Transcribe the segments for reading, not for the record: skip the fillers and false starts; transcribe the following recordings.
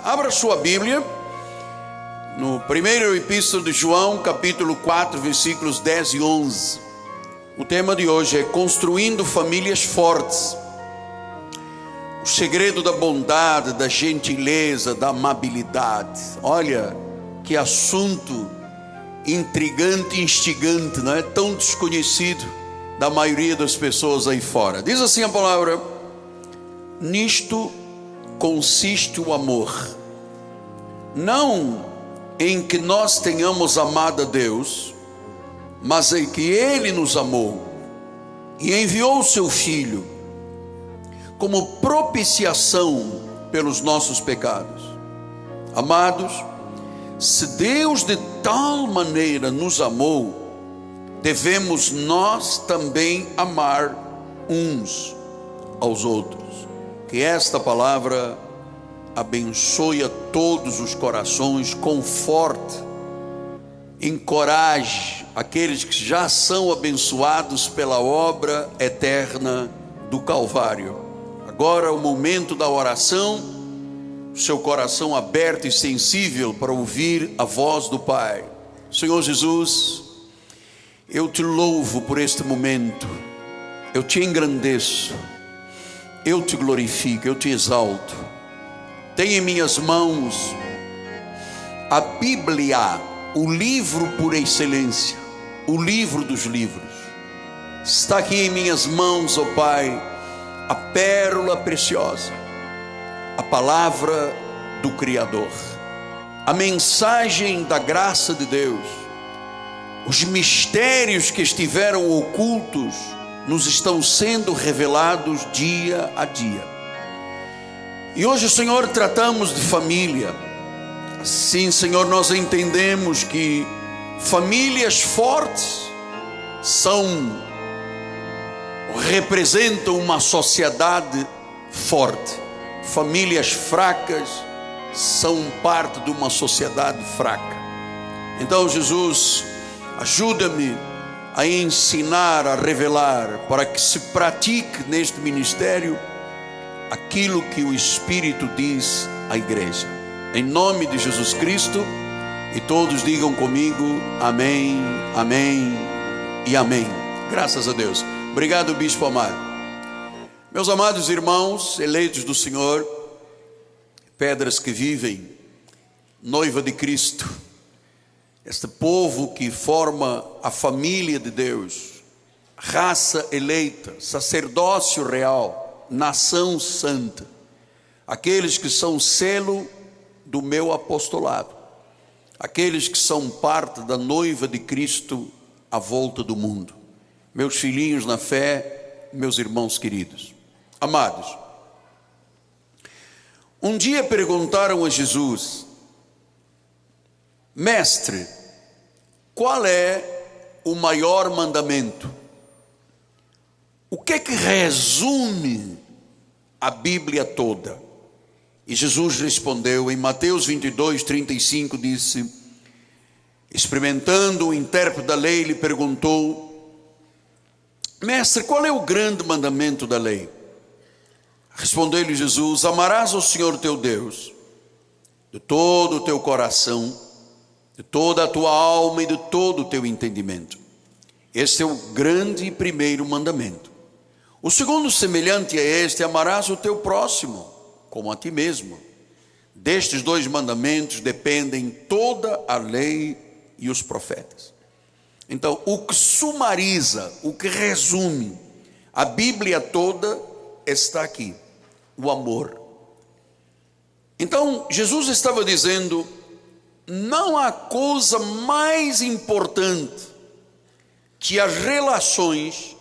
Abra sua Bíblia no primeiro epístola de João, capítulo 4, versículos 10 e 11. O tema de hoje é construindo famílias fortes. O segredo da bondade, da gentileza, da amabilidade. Olha que assunto intrigante e instigante, não é? Tão desconhecido da maioria das pessoas aí fora. Diz assim a palavra: nisto consiste o amor, não em que nós tenhamos amado a Deus, mas em que Ele nos amou e enviou o seu Filho como propiciação pelos nossos pecados. Amados, se Deus de tal maneira nos amou, devemos nós também amar uns aos outros. Que esta palavra abençoe a todos os corações, conforte, encoraje aqueles que já são abençoados pela obra eterna do Calvário. Agora é o momento da oração, seu coração aberto e sensível para ouvir a voz do Pai. Senhor Jesus, eu te louvo por este momento, eu te engrandeço, eu te glorifico, eu te exalto. Tenho em minhas mãos a Bíblia, o livro por excelência, o livro dos livros. Está aqui em minhas mãos, ó Pai, a pérola preciosa, a palavra do Criador, a mensagem da graça de Deus. Os mistérios que estiveram ocultos nos estão sendo revelados dia a dia. E hoje, Senhor, tratamos de família. Sim, Senhor, nós entendemos que famílias fortes representam uma sociedade forte. Famílias fracas são parte de uma sociedade fraca. Então, Jesus, ajuda-me a ensinar, a revelar, para que se pratique neste ministério aquilo que o Espírito diz à igreja. Em nome de Jesus Cristo, e todos digam comigo, amém, amém e amém. Graças a Deus. Obrigado, bispo amado. Meus amados irmãos, eleitos do Senhor, pedras que vivem, noiva de Cristo, este povo que forma a família de Deus, raça eleita, sacerdócio real, nação santa, aqueles que são selo do meu apostolado, aqueles que são parte da noiva de Cristo à volta do mundo, meus filhinhos na fé, meus irmãos queridos, amados. Um dia perguntaram a Jesus: mestre, qual é o maior mandamento? O que é que resume a Bíblia toda? E Jesus respondeu em Mateus 22, 35, disse, experimentando o intérprete da lei, lhe perguntou: mestre, qual é o grande mandamento da lei? Respondeu-lhe Jesus: amarás ao Senhor teu Deus de todo o teu coração, de toda a tua alma e de todo o teu entendimento. Este é o grande e primeiro mandamento. O segundo, semelhante a este: amarás o teu próximo como a ti mesmo. Destes dois mandamentos dependem toda a lei e os profetas. Então, o que sumariza, o que resume a Bíblia toda está aqui: o amor. Então, Jesus estava dizendo: não há coisa mais importante que as relações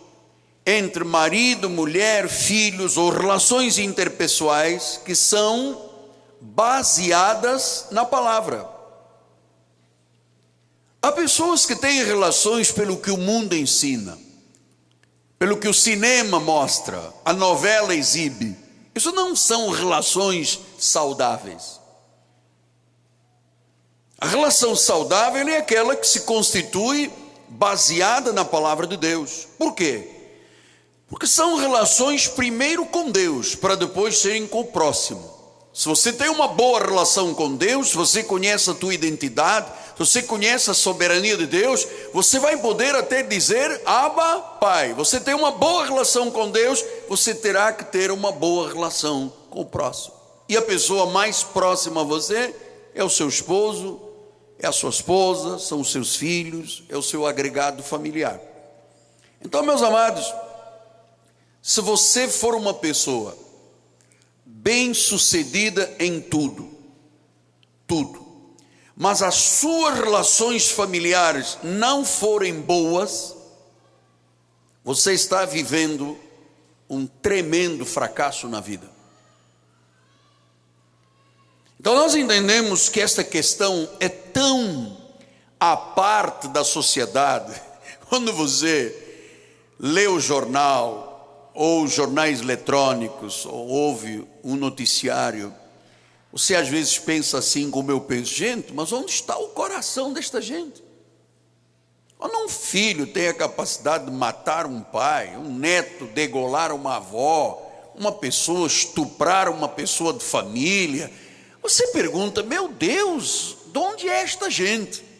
entre marido, mulher, filhos ou relações interpessoais que são baseadas na palavra. Há pessoas que têm relações pelo que o mundo ensina, pelo que o cinema mostra, a novela exibe. Isso não são relações saudáveis. A relação saudável é aquela que se constitui baseada na palavra de Deus. Por quê? Porque são relações primeiro com Deus, para depois serem com o próximo. Se você tem uma boa relação com Deus, se você conhece a tua identidade, se você conhece a soberania de Deus, você vai poder até dizer, Abba, Pai. Você tem uma boa relação com Deus, você terá que ter uma boa relação com o próximo. E a pessoa mais próxima a você é o seu esposo, é a sua esposa, são os seus filhos, é o seu agregado familiar. Então, meus amados, se você for uma pessoa bem-sucedida em tudo, mas as suas relações familiares não forem boas, você está vivendo um tremendo fracasso na vida. Então nós entendemos que esta questão é tão à parte da sociedade. Quando você lê o jornal, ou jornais eletrônicos, ou ouve um noticiário, você às vezes pensa assim como eu penso, gente, mas onde está o coração desta gente? Quando um filho tem a capacidade de matar um pai, um neto degolar uma avó, uma pessoa estuprar uma pessoa de família, você pergunta, meu Deus, de onde é esta gente?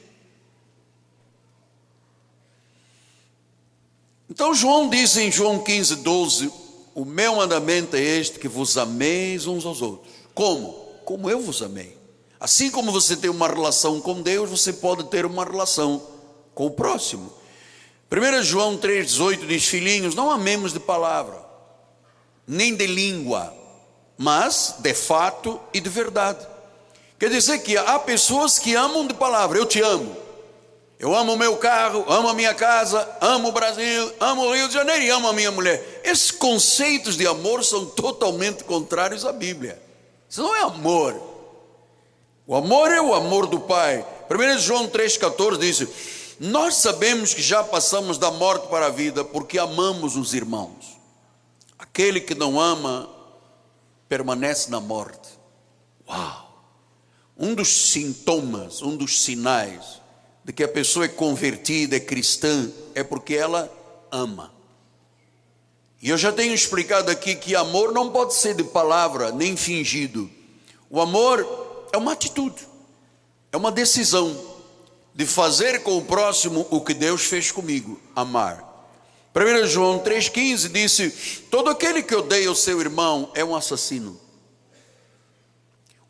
Então João diz em João 15:12, o meu mandamento é este, que vos ameis uns aos outros. Como? Como eu vos amei. Assim como você tem uma relação com Deus, você pode ter uma relação com o próximo. 1 João 3,18 diz, filhinhos, não amemos de palavra, nem de língua, mas de fato e de verdade. Quer dizer que há pessoas que amam de palavra, eu te amo. Eu amo o meu carro, amo a minha casa, amo o Brasil, amo o Rio de Janeiro e amo a minha mulher. Esses conceitos de amor são totalmente contrários à Bíblia. Isso não é amor. O amor é o amor do Pai. 1 João 3,14 diz, nós sabemos que já passamos da morte para a vida, porque amamos os irmãos. Aquele que não ama, permanece na morte. Uau! Um dos sintomas, um dos sinais de que a pessoa é convertida, é cristã, é porque ela ama. E eu já tenho explicado aqui que amor não pode ser de palavra, nem fingido. O amor é uma atitude, é uma decisão de fazer com o próximo o que Deus fez comigo, amar. 1 João 3,15 disse, todo aquele que odeia o seu irmão é um assassino.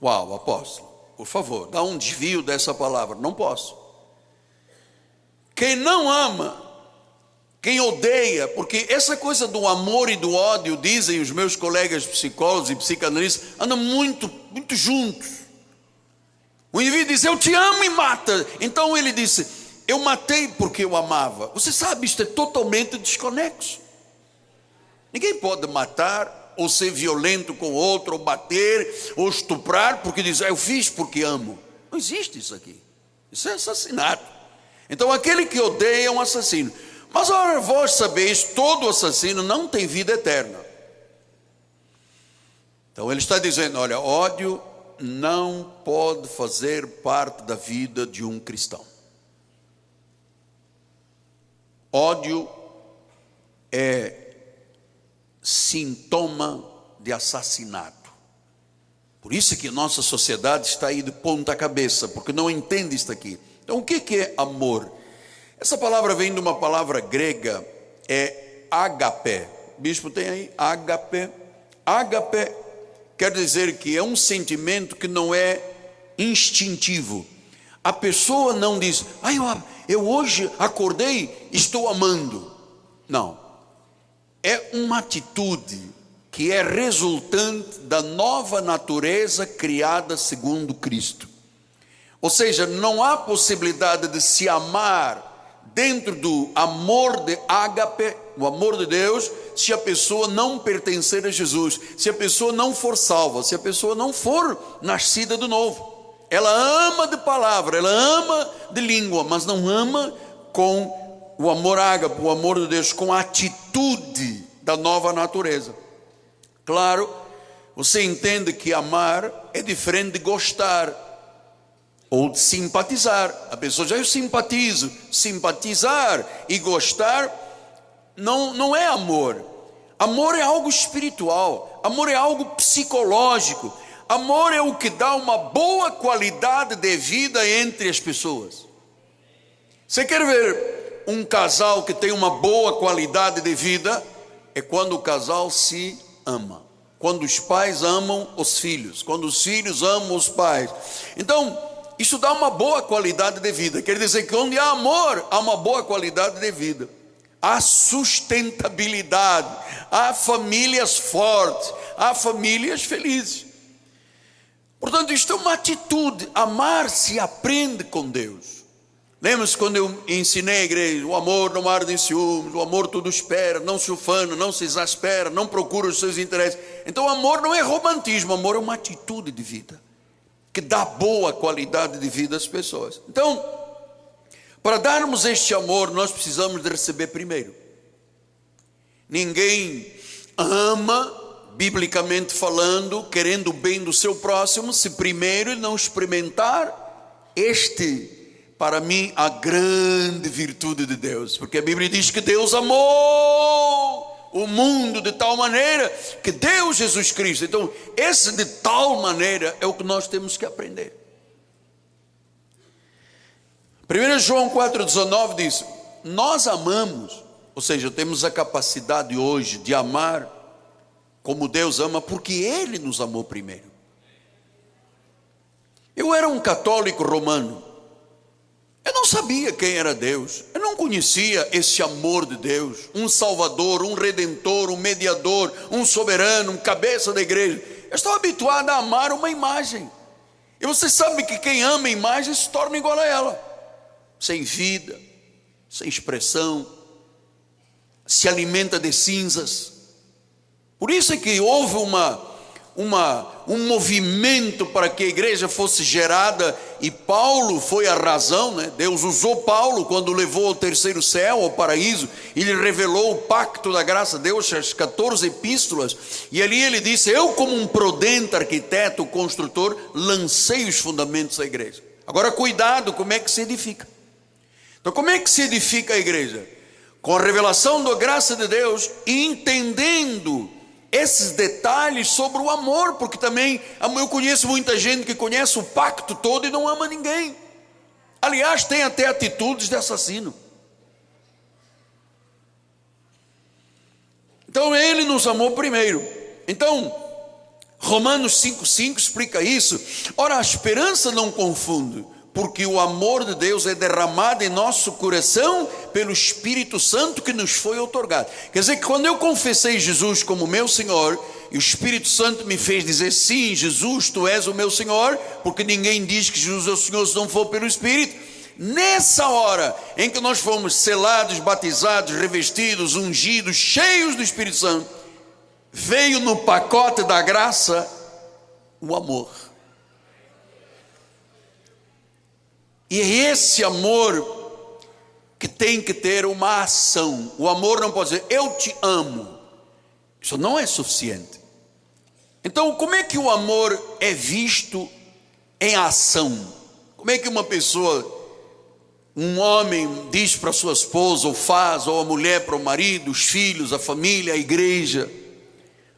Uau, apóstolo, por favor, dá um desvio dessa palavra. Não posso. Quem não ama, quem odeia, porque essa coisa do amor e do ódio, dizem os meus colegas psicólogos e psicanalistas, andam muito juntos. O indivíduo diz, eu te amo e mata. Então ele disse, eu matei porque eu amava. Você sabe, isto é totalmente desconexo. Ninguém pode matar, ou ser violento com o outro, ou bater, ou estuprar, porque diz, eu fiz porque amo. Não existe isso aqui. Isso é assassinato. Então aquele que odeia é um assassino. Mas ora, vós sabeis, todo assassino não tem vida eterna. Então ele está dizendo, olha, ódio não pode fazer parte da vida de um cristão. Ódio é sintoma de assassinato. Por isso que nossa sociedade está aí de ponta cabeça, porque não entende isso aqui. Então o que é amor? Essa palavra vem de uma palavra grega, é ágape. O bispo tem aí, ágape. Ágape quer dizer que é um sentimento que não é instintivo. A pessoa não diz, eu hoje acordei, estou amando. Não. É uma atitude que é resultante da nova natureza criada segundo Cristo. Ou seja, não há possibilidade de se amar dentro do amor de ágape, o amor de Deus, se a pessoa não pertencer a Jesus, se a pessoa não for salva, se a pessoa não for nascida de novo. Ela ama de palavra, ela ama de língua, mas não ama com o amor ágape, o amor de Deus, com a atitude da nova natureza. Claro, você entende que amar é diferente de gostar ou de simpatizar. A pessoa diz, eu simpatizo. Simpatizar e gostar não é amor. Amor é algo espiritual, amor é algo psicológico. amor é o que dá uma boa qualidade de vida entre as pessoas. Você quer ver um casal que tem uma boa qualidade de vida? É quando o casal se ama, quando os pais amam os filhos, quando os filhos amam os pais. Então, isso dá uma boa qualidade de vida. Quer dizer que onde há amor, há uma boa qualidade de vida. Há sustentabilidade, há famílias fortes, há famílias felizes. Portanto, isto é uma atitude. Amar se aprende com Deus. Lembra-se quando eu ensinei a igreja: o amor não arde em ciúmes, o amor tudo espera, não se ufana, não se exaspera, não procura os seus interesses. Então o amor não é romantismo, o amor é uma atitude de vida, que dá boa qualidade de vida às pessoas. Então, para darmos este amor, nós precisamos de receber primeiro. Ninguém ama, biblicamente falando, querendo o bem do seu próximo, se primeiro ele não experimentar para mim, a grande virtude de Deus. Porque a Bíblia diz que Deus amou o mundo de tal maneira que deu Jesus Cristo. Então, esse de tal maneira é o que nós temos que aprender. 1 João 4,19 diz: nós amamos, ou seja, temos a capacidade hoje de amar como Deus ama, porque Ele nos amou primeiro. Eu era um católico romano. Eu não sabia quem era Deus, eu não conhecia esse amor de Deus, um salvador, um redentor, um mediador, um soberano, um cabeça da igreja. Eu estava habituado a amar uma imagem, e você sabe que quem ama a imagem se torna igual a ela, sem vida, sem expressão, se alimenta de cinzas. Por isso é que houve um movimento para que a igreja fosse gerada, e Paulo foi a razão, né? Deus usou Paulo quando levou ao terceiro céu, ao paraíso. Ele revelou o pacto da graça de Deus, as 14 epístolas, e ali ele disse: eu, como um prudente arquiteto, construtor, lancei os fundamentos da igreja. Agora cuidado, como é que se edifica? Então, como é que se edifica a igreja? Com a revelação da graça de Deus, e entendendo esses detalhes sobre o amor, porque também eu conheço muita gente que conhece o pacto todo e não ama ninguém. Aliás, tem até atitudes de assassino. Então Ele nos amou primeiro. Então Romanos 5,5 explica isso. Ora, a esperança não confunde, porque o amor de Deus é derramado em nosso coração pelo Espírito Santo que nos foi outorgado. Quer dizer que quando eu confessei Jesus como meu Senhor, e o Espírito Santo me fez dizer: sim, Jesus, tu és o meu Senhor, porque ninguém diz que Jesus é o Senhor se não for pelo Espírito. Nessa hora em que nós fomos selados, batizados, revestidos, ungidos, cheios do Espírito Santo, veio no pacote da graça o amor. E é esse amor que tem que ter uma ação. O amor não pode dizer eu te amo, isso não é suficiente. Então, como é que o amor é visto em ação? Como é que uma pessoa, um homem diz para sua esposa, ou faz, ou a mulher para o marido, os filhos, a família, a igreja?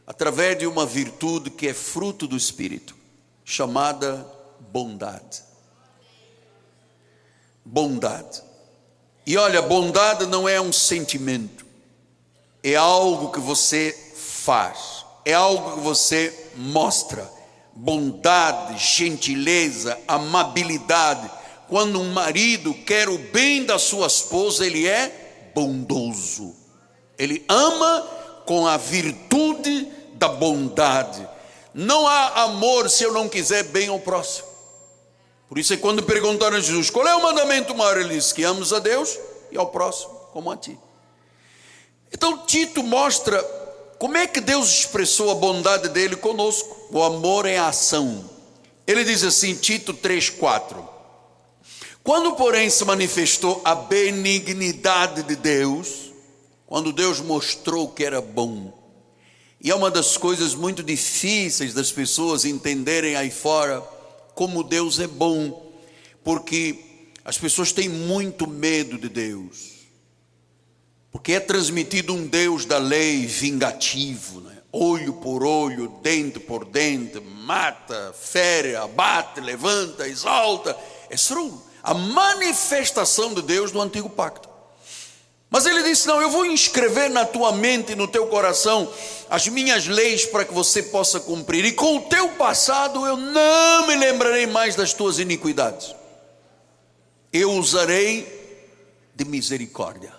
Através de uma virtude que é fruto do Espírito, chamada bondade. Bondade. E olha, bondade não é um sentimento, é algo que você faz, é algo que você mostra. Bondade, gentileza, amabilidade. Quando um marido quer o bem da sua esposa, ele é bondoso, ele ama com a virtude da bondade. Não há amor se eu não quiser bem ao próximo. Por isso é quando perguntaram a Jesus qual é o mandamento maior, ele disse que ames a Deus e ao próximo como a ti. Então Tito mostra como é que Deus expressou a bondade dele conosco. O amor é a ação. Ele diz assim, Tito 3,4: quando porém se manifestou a benignidade de Deus, quando Deus mostrou que era bom, e é uma das coisas muito difíceis das pessoas entenderem aí fora, como Deus é bom, porque as pessoas têm muito medo de Deus, porque é transmitido um Deus da lei vingativo, né? olho por olho, dente por dente, mata, fere, abate, levanta, exalta. Essa era a manifestação de Deus no antigo pacto. Mas ele disse: não, eu vou inscrever na tua mente e no teu coração as minhas leis para que você possa cumprir, e com o teu passado eu não me lembrarei mais das tuas iniquidades, eu usarei de misericórdia.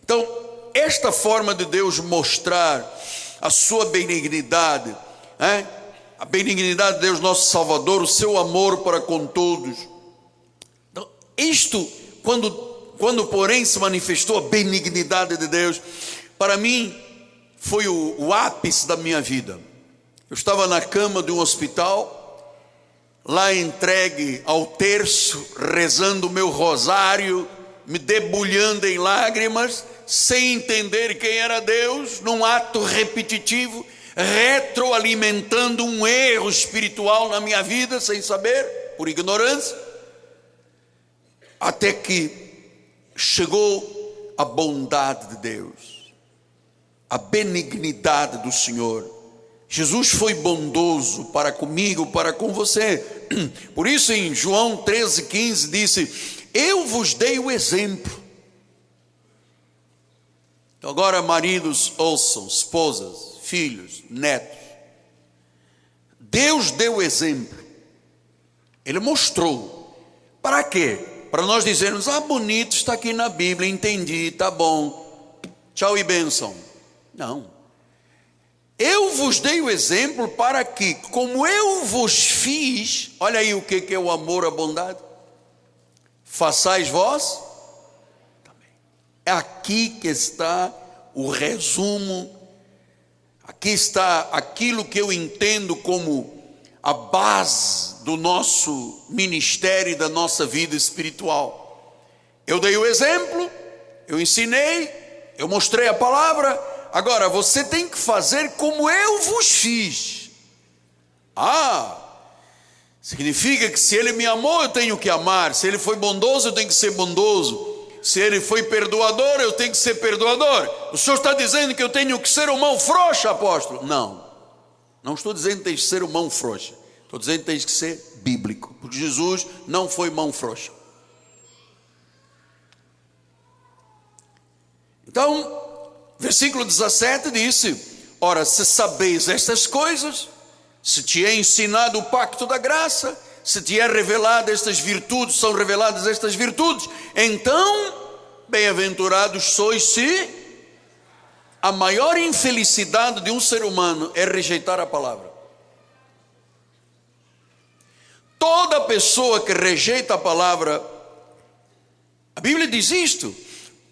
Então, esta forma de Deus mostrar a sua benignidade, a benignidade de Deus nosso Salvador, o seu amor para com todos. Então, isto, quando porém se manifestou a benignidade de Deus, para mim foi o ápice da minha vida. Eu estava na cama de um hospital, lá entregue ao terço, rezando o meu rosário, me debulhando em lágrimas, sem entender quem era Deus, num ato repetitivo, retroalimentando um erro espiritual na minha vida, sem saber, por ignorância, até que chegou a bondade de Deus, a benignidade do Senhor. Jesus foi bondoso para comigo, para com você. Por isso em João 13,15 disse: eu vos dei o exemplo. Então agora, maridos, ouçam, esposas, filhos, netos. Deus deu o exemplo. Ele mostrou. Para quê? Para nós dizermos: ah, bonito, está aqui na Bíblia, entendi, tá bom, tchau e bênção. Não. Eu vos dei o exemplo para que, como eu vos fiz, olha aí o que é o amor, a bondade, façais vós também. É aqui que está o resumo, aqui está aquilo que eu entendo como a base do nosso ministério e da nossa vida espiritual. Eu dei o exemplo, eu ensinei, eu mostrei a palavra. Agora você tem que fazer como eu vos fiz. Significa que se ele me amou, eu tenho que amar. Se ele foi bondoso, eu tenho que ser bondoso. Se ele foi perdoador, eu tenho que ser perdoador. O senhor está dizendo que eu tenho que ser um mão frouxa, apóstolo? Não, não estou dizendo que tens que ser um mão frouxa. Estou dizendo que tens que ser bíblico, porque Jesus não foi mão frouxa. Então, versículo 17 disse: ora, se sabeis estas coisas, se te é ensinado o pacto da graça, se te é revelado estas virtudes, são reveladas estas virtudes, então bem-aventurados sois. Se a maior infelicidade de um ser humano é rejeitar a palavra. Toda pessoa que rejeita a palavra, a Bíblia diz isto: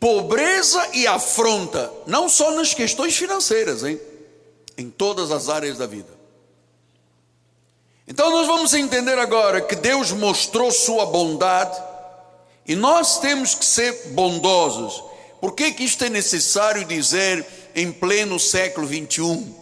pobreza e afronta, não só nas questões financeiras, em todas as áreas da vida. Então nós vamos entender agora que Deus mostrou sua bondade, e nós temos que ser bondosos. Por que isto é necessário dizer em pleno século 21?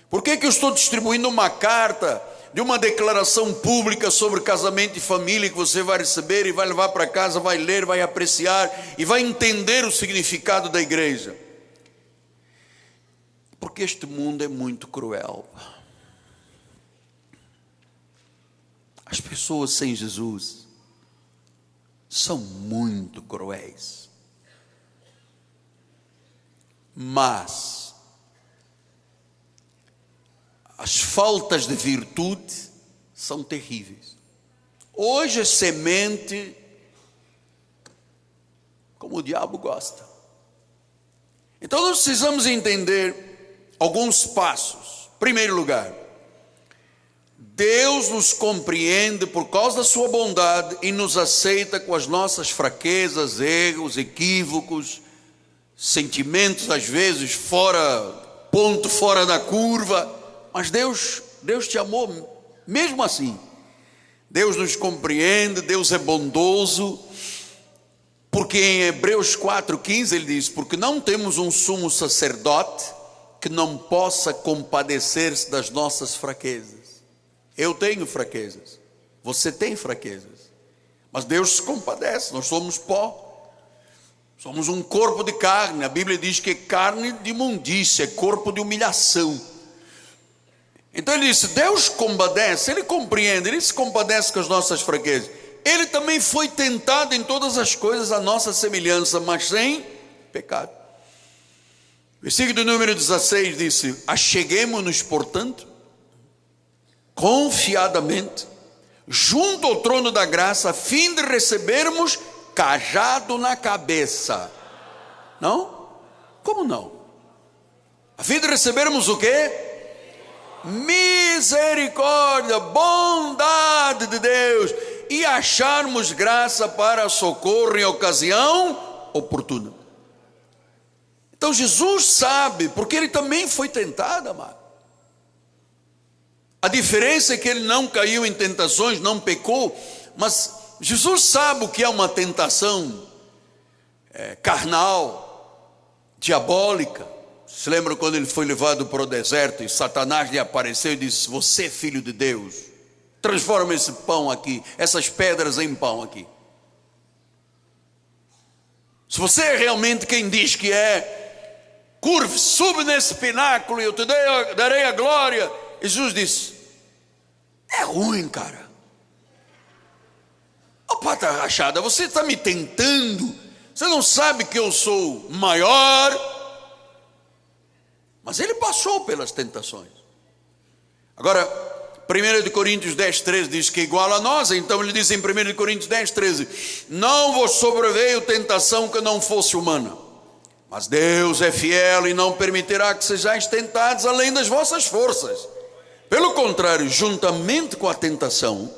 Por que eu estou distribuindo uma carta de uma declaração pública sobre casamento e família, que você vai receber e vai levar para casa, vai ler, vai apreciar e vai entender o significado da igreja? Porque este mundo é muito cruel. As pessoas sem Jesus são muito cruéis. Mas as faltas de virtude são terríveis. Hoje é semente como o diabo gosta. Então nós precisamos entender alguns passos. Em primeiro lugar, Deus nos compreende por causa da sua bondade e nos aceita com as nossas fraquezas, erros, equívocos, sentimentos às vezes ponto fora da curva. Mas Deus te amou mesmo assim. Deus nos compreende, Deus é bondoso, porque em Hebreus 4,15 ele diz: porque não temos um sumo sacerdote que não possa compadecer-se das nossas fraquezas. Eu tenho fraquezas, você tem fraquezas, mas Deus se compadece. Nós somos pó, somos um corpo de carne. A Bíblia diz que é carne de imundícia, é corpo de humilhação. Então ele disse, Deus compadece, Ele compreende, Ele se compadece com as nossas fraquezas. Ele também foi tentado em todas as coisas à nossa semelhança, mas sem pecado. Versículo de número 16 disse, acheguemo-nos, portanto, confiadamente, junto ao trono da graça, a fim de recebermos cajado na cabeça. Não? Como não? A fim de recebermos o quê? Misericórdia, bondade de Deus, e acharmos graça para socorro em ocasião oportuna. Então Jesus sabe, porque Ele também foi tentado, amado. A diferença é que Ele não caiu em tentações, não pecou, mas Jesus sabe o que é uma tentação carnal, diabólica. Se lembra quando Ele foi levado para o deserto e Satanás lhe apareceu e disse, você é filho de Deus, transforma esse pão aqui, essas pedras em pão aqui. Se você é realmente quem diz que é, curve, sube nesse pináculo e eu te darei a glória. Jesus disse, é ruim, cara. Ó, pata rachada, você está me tentando, você não sabe que eu sou maior. Mas Ele passou pelas tentações. Agora, 1 Coríntios 10, 13 diz que é igual a nós. Então ele diz em 1 Coríntios 10, 13, não vos sobreveio tentação que não fosse humana, mas Deus é fiel e não permitirá que sejais tentados além das vossas forças. Pelo contrário, juntamente com a tentação,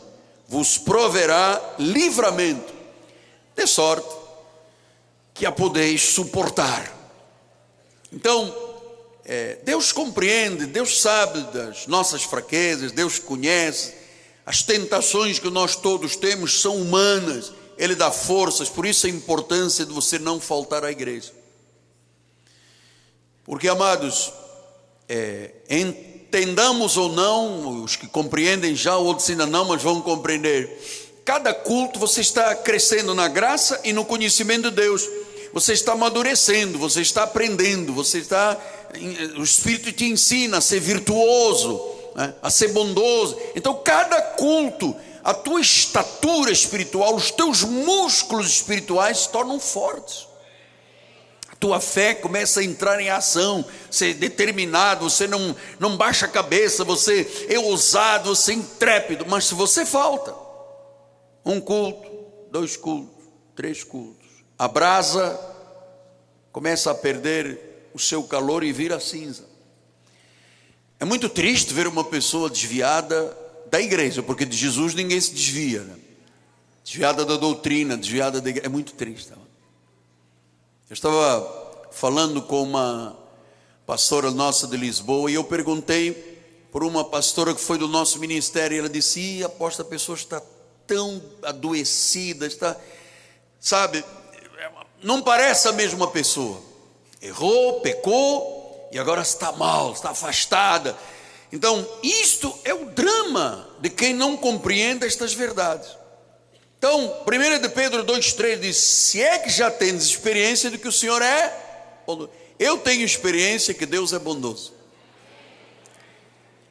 vos proverá livramento, de sorte que a podeis suportar. Então, Deus compreende, Deus sabe das nossas fraquezas, Deus conhece, as tentações que nós todos temos são humanas, Ele dá forças, por isso a importância de você não faltar à igreja. Porque, amados, entendamos ou não, os que compreendem já, outros ainda não, mas vão compreender, cada culto você está crescendo na graça e no conhecimento de Deus, você está amadurecendo, você está aprendendo, o Espírito te ensina a ser virtuoso, né, a ser bondoso. Então cada culto, a tua estatura espiritual, os teus músculos espirituais se tornam fortes. A tua fé começa a entrar em ação, você é determinado, você não baixa a cabeça, você é ousado, você é intrépido. Mas se você falta, um culto, 2 cultos, 3 cultos, a brasa começa a perder o seu calor e vira cinza. É muito triste ver uma pessoa desviada da igreja, porque de Jesus ninguém se desvia, né? Desviada da doutrina, desviada da igreja, é muito triste. Eu estava falando com uma pastora nossa de Lisboa e eu perguntei por uma pastora que foi do nosso ministério, e ela disse, apóstolo, a pessoa está tão adoecida, está, sabe, não parece a mesma pessoa, errou, pecou e agora está mal, está afastada. Então isto é o drama de quem não compreende estas verdades. Então 1 de Pedro 2,3 diz, se é que já tendes experiência de que o Senhor é bondoso. Eu tenho experiência que Deus é bondoso.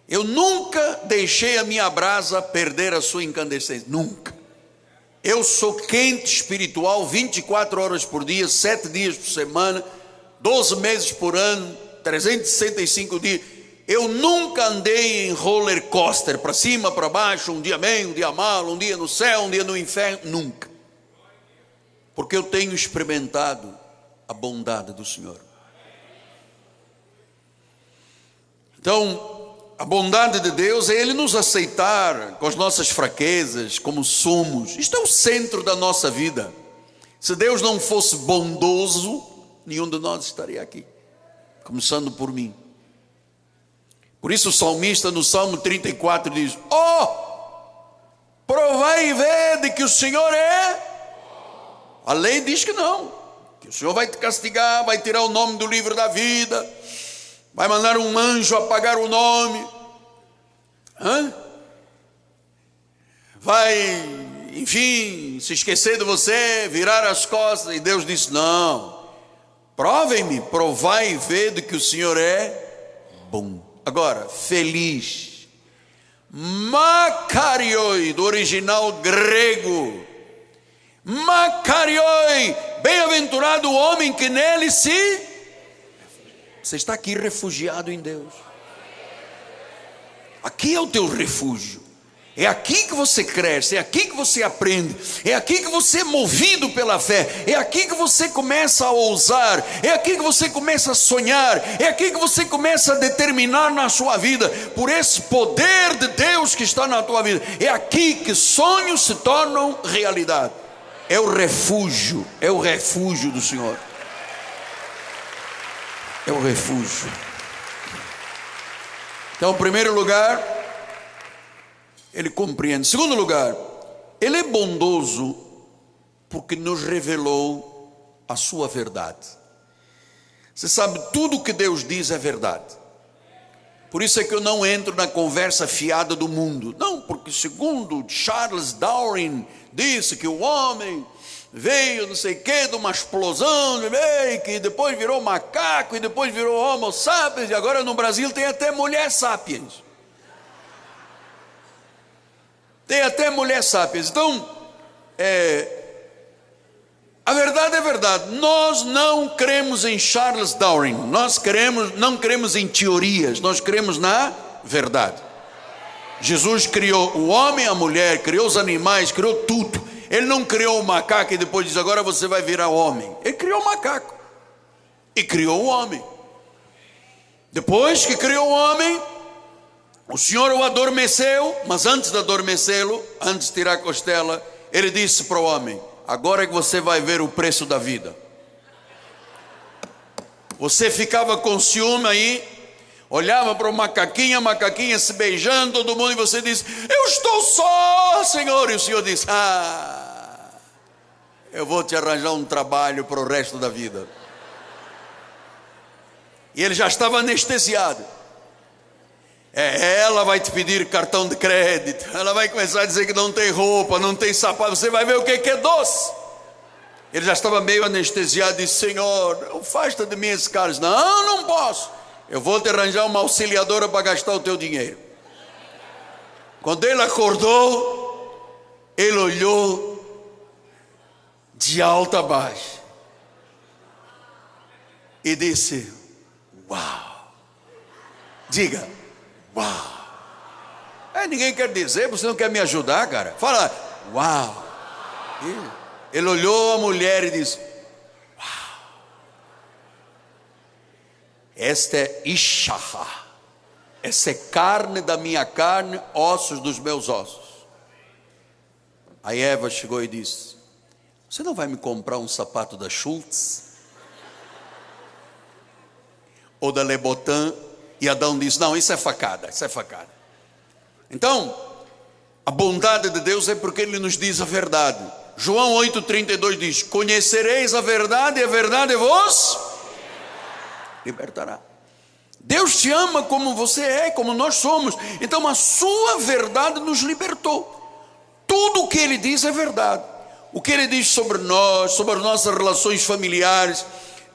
Eu nunca deixei a minha brasa perder a sua incandescência, nunca. Eu sou quente espiritual 24 horas por dia, 7 dias por semana, 12 meses por ano, 365 dias. Eu nunca andei em roller coaster, para cima, para baixo, um dia bem, um dia mal, um dia no céu, um dia no inferno, nunca. Porque eu tenho experimentado a bondade do Senhor. Então, a bondade de Deus é Ele nos aceitar com as nossas fraquezas, como somos. Isto é o centro da nossa vida. Se Deus não fosse bondoso, nenhum de nós estaria aqui, começando por mim. Por isso o salmista no Salmo 34 diz, provai e vede que o Senhor é. A lei diz que não, que o Senhor vai te castigar, vai tirar o nome do livro da vida, vai mandar um anjo apagar o nome, vai, enfim, se esquecer de você, virar as costas. E Deus disse, não, provem-me, provai e vede que o Senhor é bom. Agora, feliz Makarioi, do original grego. Makarioi, bem-aventurado o homem que nele se... Você está aqui refugiado em Deus. Aqui é o teu refúgio. É aqui que você cresce, é aqui que você aprende, é aqui que você é movido pela fé, é aqui que você começa a ousar, é aqui que você começa a sonhar, é aqui que você começa a determinar na sua vida, por esse poder de Deus que está na tua vida. É aqui que sonhos se tornam realidade. É o refúgio do Senhor. É o refúgio. Então, em primeiro lugar, Ele compreende. Em segundo lugar, Ele é bondoso porque nos revelou a sua verdade. Você sabe, tudo o que Deus diz é verdade. Por isso é que eu não entro na conversa fiada do mundo. Não, porque segundo Charles Darwin disse que o homem veio não sei o que de uma explosão, que depois virou macaco e depois virou homo sapiens, e agora no Brasil tem até mulher sapiens. Tem até mulher sapiens. Então, a verdade é verdade. Nós não cremos em Charles Darwin. Nós não cremos em teorias. Nós cremos na verdade. Jesus criou o homem, a mulher, criou os animais, criou tudo. Ele não criou o macaco e depois diz, agora você vai virar homem. Ele criou o macaco e criou o homem. Depois que criou o homem, o Senhor o adormeceu, mas antes de adormecê-lo, antes de tirar a costela, Ele disse para o homem, agora é que você vai ver o preço da vida. Você ficava com ciúme aí, olhava para o macaquinho, a macaquinha se beijando, todo mundo, e você disse, eu estou só, Senhor. E o Senhor disse, eu vou te arranjar um trabalho para o resto da vida. E ele já estava anestesiado. Ela vai te pedir cartão de crédito, ela vai começar a dizer que não tem roupa, não tem sapato, você vai ver o que é doce. Ele já estava meio anestesiado e disse, Senhor, afasta de mim esses caras. Não posso. Eu vou te arranjar uma auxiliadora para gastar o teu dinheiro. Quando ele acordou, ele olhou de alto a baixo e disse, uau. Diga, uau. Ninguém quer dizer, você não quer me ajudar, cara? Fala, uau. Ele olhou a mulher e disse, uau. Esta é Ishaha. Essa é carne da minha carne, ossos dos meus ossos. Aí Eva chegou e disse, você não vai me comprar um sapato da Schultz? Ou da Lebotan? E Adão disse, não, isso é facada, isso é facada. Então, a bondade de Deus é porque Ele nos diz a verdade. João 8,32 diz, conhecereis a verdade e a verdade vos libertará. Deus te ama como você é, como nós somos. Então a sua verdade nos libertou. Tudo o que Ele diz é verdade. O que Ele diz sobre nós, sobre as nossas relações familiares,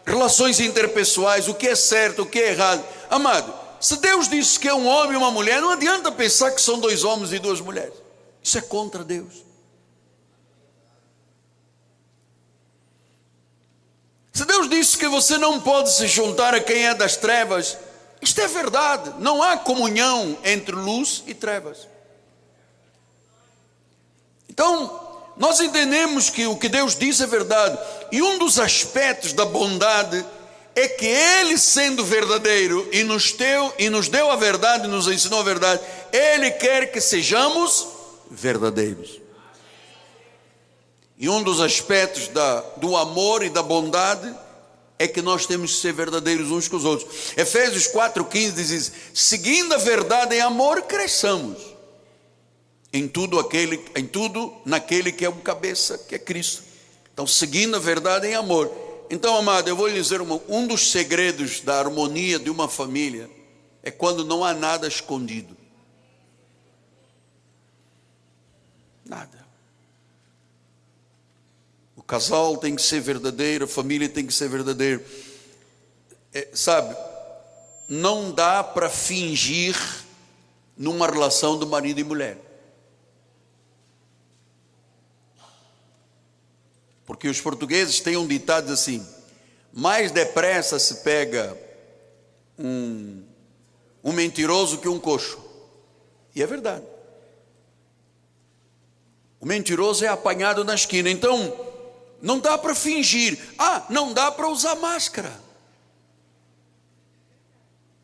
relações interpessoais, o que é certo, o que é errado. Amado, se Deus disse que é um homem e uma mulher, não adianta pensar que são dois homens e duas mulheres. Isso é contra Deus. Se Deus disse que você não pode se juntar a quem é das trevas, isto é verdade. Não há comunhão entre luz e trevas. Então, nós entendemos que o que Deus diz é verdade. E um dos aspectos da bondade é que Ele, sendo verdadeiro e nos deu a verdade, nos ensinou a verdade, Ele quer que sejamos verdadeiros. E um dos aspectos do amor e da bondade é que nós temos que ser verdadeiros uns com os outros. Efésios 4,15 diz, seguindo a verdade em amor, cresçamos em tudo naquele que é o cabeça, que é Cristo. Então, seguindo a verdade em amor. Então, amado, eu vou lhe dizer, um dos segredos da harmonia de uma família é quando não há nada escondido. Nada. O casal tem que ser verdadeiro, a família tem que ser verdadeira. Sabe, não dá para fingir numa relação de marido e mulher. Porque os portugueses têm um ditado assim: mais depressa se pega um mentiroso que um coxo. E é verdade. O mentiroso é apanhado na esquina. Então, não dá para fingir. Não dá para usar máscara.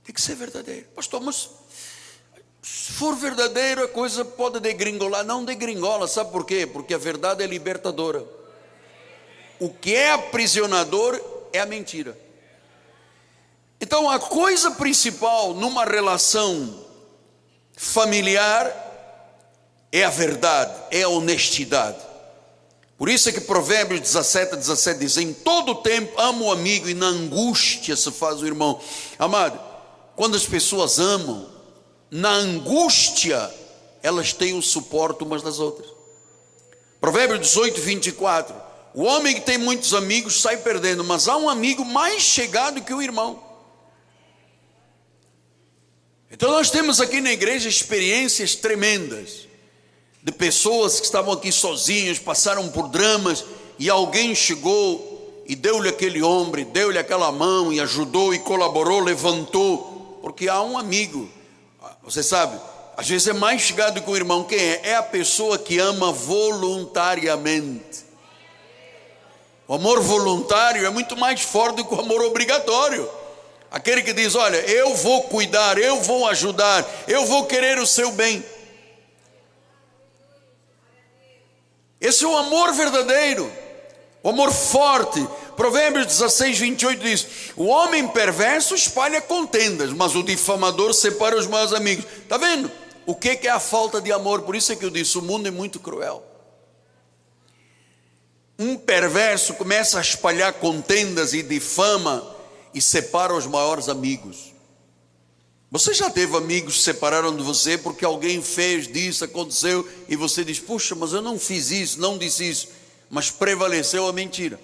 Tem que ser verdadeiro. Pastor, mas se for verdadeiro, a coisa pode degringolar. Não degringola, sabe por quê? Porque a verdade é libertadora. O que é aprisionador é a mentira. Então, a coisa principal numa relação familiar é a verdade, é a honestidade. Por isso é que Provérbios 17 diz: em todo tempo ama o amigo e na angústia se faz o irmão. Amado, quando as pessoas amam, na angústia elas têm o suporte umas das outras. Provérbios 18:24: o homem que tem muitos amigos sai perdendo, mas há um amigo mais chegado que o irmão. Então nós temos aqui na igreja experiências tremendas de pessoas que estavam aqui sozinhas, passaram por dramas, e alguém chegou e deu-lhe aquele ombro, deu-lhe aquela mão, e ajudou e colaborou, levantou, porque há um amigo. Você sabe, às vezes é mais chegado que o irmão. Quem é? É a pessoa que ama voluntariamente. O amor voluntário é muito mais forte do que o amor obrigatório. Aquele que diz: olha, eu vou cuidar, eu vou ajudar, eu vou querer o seu bem. Esse é o amor verdadeiro, o amor forte. Provérbios 16:28 diz: o homem perverso espalha contendas, mas o difamador separa os maus amigos. Está vendo? O que é a falta de amor? Por isso é que eu disse: o mundo é muito cruel. Um perverso começa a espalhar contendas e difama e separa os maiores amigos. Você já teve amigos que se separaram de você porque alguém fez, disse, aconteceu, e você diz: puxa, mas eu não fiz isso, não disse isso, mas prevaleceu a mentira.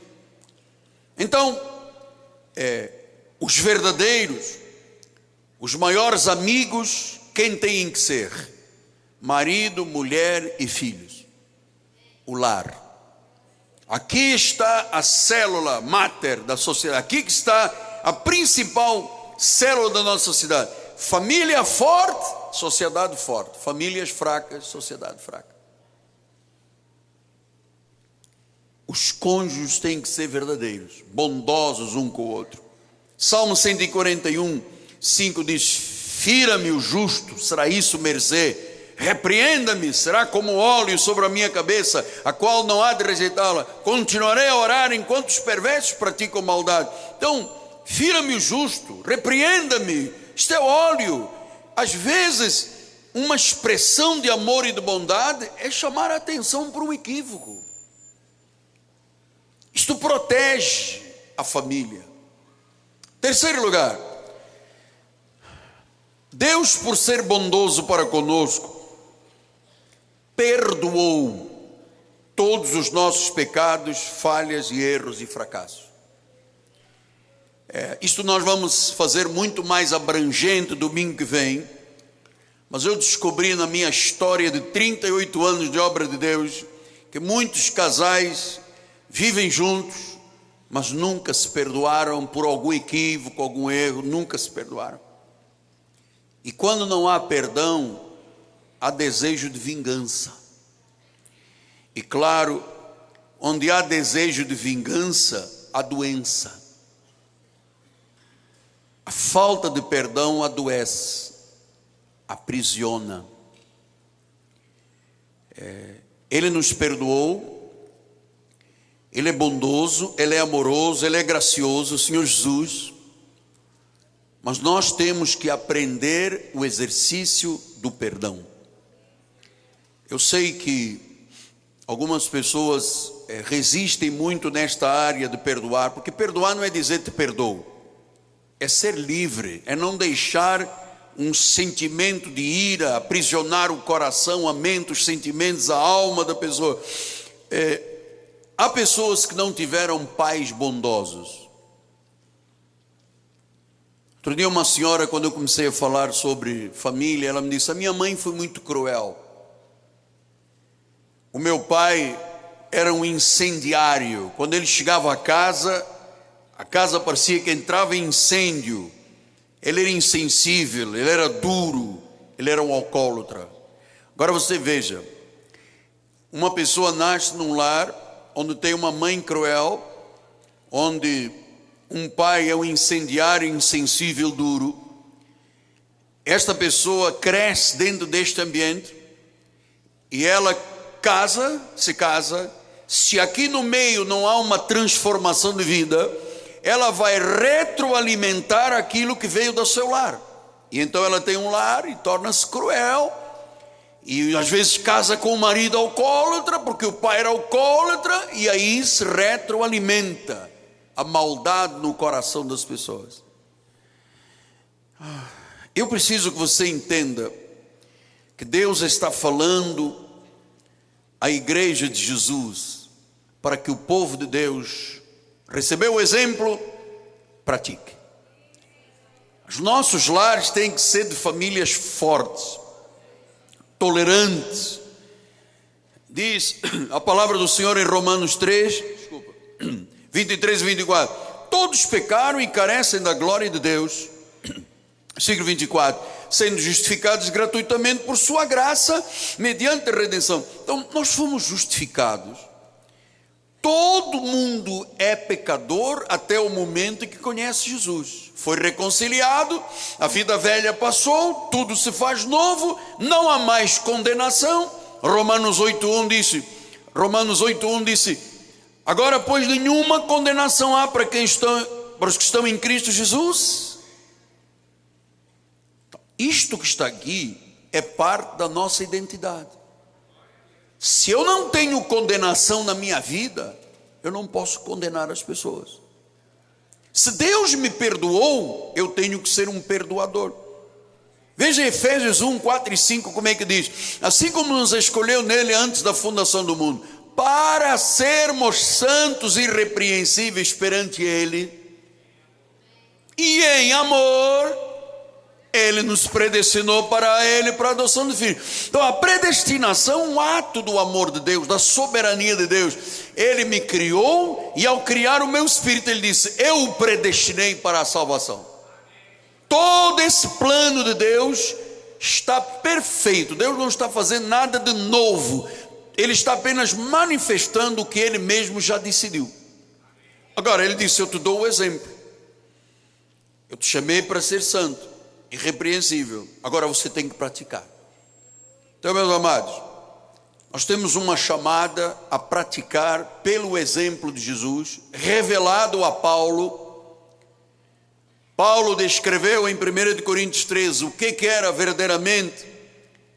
Então, os verdadeiros, os maiores amigos, quem têm que ser? Marido, mulher e filhos. O lar. Aqui está a célula máter da sociedade. Aqui que está a principal célula da nossa sociedade. Família forte, sociedade forte. Famílias fracas, sociedade fraca. Os cônjuges têm que ser verdadeiros, bondosos um com o outro. Salmo 141:5 diz: fira-me o justo, será isso mercê. Repreenda-me, será como óleo sobre a minha cabeça, a qual não há de rejeitá-la. Continuarei a orar enquanto os perversos praticam maldade. Então, fira-me o justo, repreenda-me. Isto é óleo. Às vezes, uma expressão de amor e de bondade é chamar a atenção para um equívoco. Isto protege a família. Terceiro lugar, Deus, por ser bondoso para conosco, perdoou todos os nossos pecados, falhas e erros e fracassos. Isto nós vamos fazer muito mais abrangente domingo que vem, mas eu descobri na minha história de 38 anos de obra de Deus, que muitos casais vivem juntos, mas nunca se perdoaram por algum equívoco, algum erro, nunca se perdoaram. E quando não há perdão, há desejo de vingança. E claro, onde há desejo de vingança, há doença. A falta de perdão adoece, aprisiona. Ele nos perdoou, Ele é bondoso, Ele é amoroso, Ele é gracioso, o Senhor Jesus. Mas nós temos que aprender o exercício do perdão. Eu sei que algumas pessoas resistem muito nesta área de perdoar, porque perdoar não é dizer te perdoo, é ser livre, é não deixar um sentimento de ira aprisionar o coração, a mente, os sentimentos, a alma da pessoa. Há pessoas que não tiveram pais bondosos. Outro dia uma senhora, quando eu comecei a falar sobre família, ela me disse: a minha mãe foi muito cruel. O meu pai era um incendiário. Quando ele chegava a casa parecia que entrava em incêndio. Ele era insensível, ele era duro, ele era um alcoólatra. Agora você veja, uma pessoa nasce num lar onde tem uma mãe cruel, onde um pai é um incendiário, insensível, duro. Esta pessoa cresce dentro deste ambiente e ela se casa. Se aqui no meio não há uma transformação de vida, ela vai retroalimentar aquilo que veio do seu lar. E então ela tem um lar e torna-se cruel. E às vezes casa com um marido alcoólatra, porque o pai era alcoólatra, e aí se retroalimenta a maldade no coração das pessoas. Eu preciso que você entenda que Deus está falando à igreja de Jesus, para que o povo de Deus recebeu o exemplo, pratique. Os nossos lares têm que ser de famílias fortes, tolerantes. Diz a palavra do Senhor em Romanos 3, 23 e 24: todos pecaram e carecem da glória de Deus. Versículo 24: sendo justificados gratuitamente por sua graça, mediante a redenção. Então nós fomos justificados. Todo mundo é pecador até o momento em que conhece Jesus. Foi reconciliado, a vida velha passou, tudo se faz novo, não há mais condenação. Romanos 8:1 disse: agora, pois, nenhuma condenação há para os que estão em Cristo Jesus. Isto que está aqui é parte da nossa identidade. Se eu não tenho condenação na minha vida, eu não posso condenar as pessoas. Se Deus me perdoou, eu tenho que ser um perdoador. Veja Efésios 1, 4 e 5, como é que diz: assim como nos escolheu nele antes da fundação do mundo, para sermos santos e irrepreensíveis perante ele, e em amor ele nos predestinou para ele, para a adoção de filho. Então a predestinação é um ato do amor de Deus, da soberania de Deus. Ele me criou, e ao criar o meu espírito, ele disse: eu o predestinei para a salvação. Todo esse plano de Deus está perfeito. Deus não está fazendo nada de novo, ele está apenas manifestando o que ele mesmo já decidiu. Agora ele disse: eu te dou o exemplo, eu te chamei para ser santo, irrepreensível, agora você tem que praticar. Então, meus amados, nós temos uma chamada a praticar pelo exemplo de Jesus, revelado a Paulo. Paulo descreveu em 1 Coríntios 13 o que era verdadeiramente